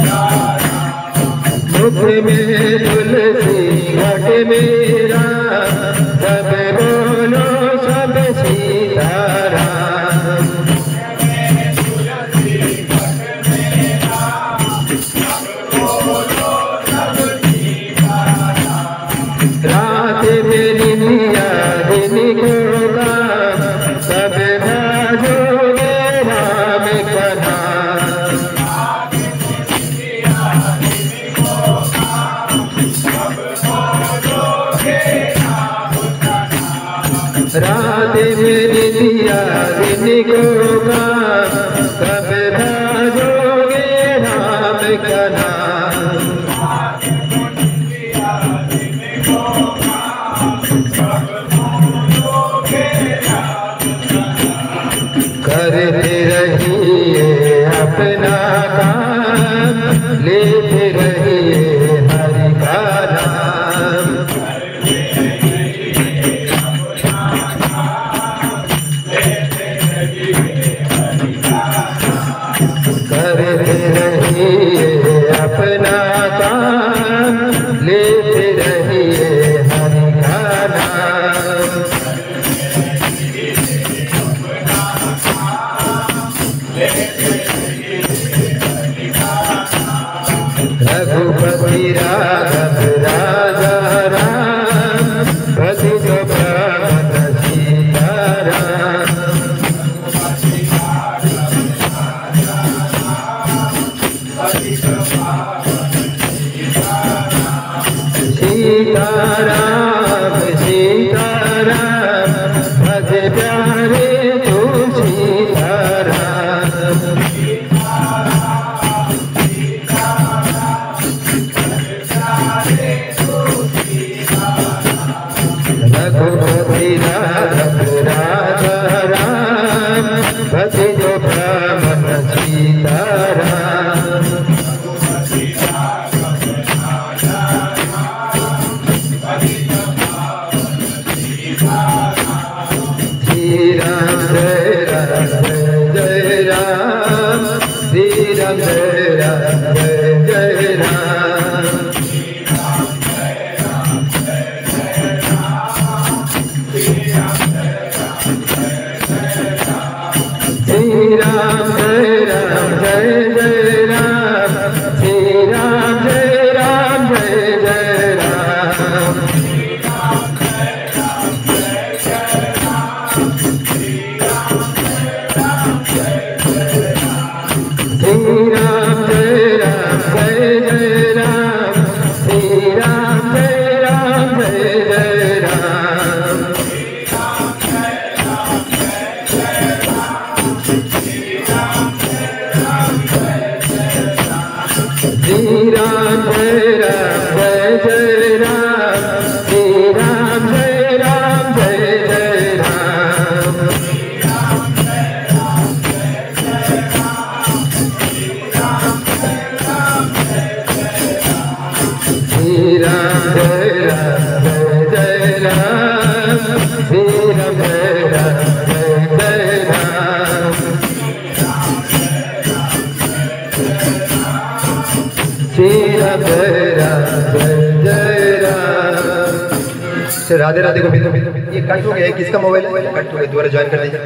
God. में तुलसी घट मेरा, सब बोलो सब सीताराम। रात मेरी निया दिन को काम, सब भजोगे राम का नाम। रात मेरी निया दिन को काम, सब भजोगे राम का नाम। करते रहिए अपना काम, लेते रहिए हरि का नाम। करते रहिए अपना काम, लेते रहिए हरि का नाम। रघुपति राघव राजा राम, भजित पवन सीताराम। सीताराम सीताराम, भज प्यारे तू सीताराम। रघुपति राघव राजा राम, भजित पवन सीताराम। श्री राम जय राम जय राम, श्री राम जय राम जय राम। श्री राम जय राम जय जय राम, श्री राम जय राम जय जय राम। श्री राम जय राम जय जय राम, श्री राम जय राम जय जय राम। श्री राम जय राम जय जय राम, श्री राम जय राम जय जय राम। श्री राम जय राम जय जय राम, श्री राम जय राम जय जय राम। श्री राम जय राम जय जय राम। राधे राधे गोविंद। ये कट हो गया, किसका मोबाइल है? कट हो गया, दोबारा ज्वाइन कर दीजिए।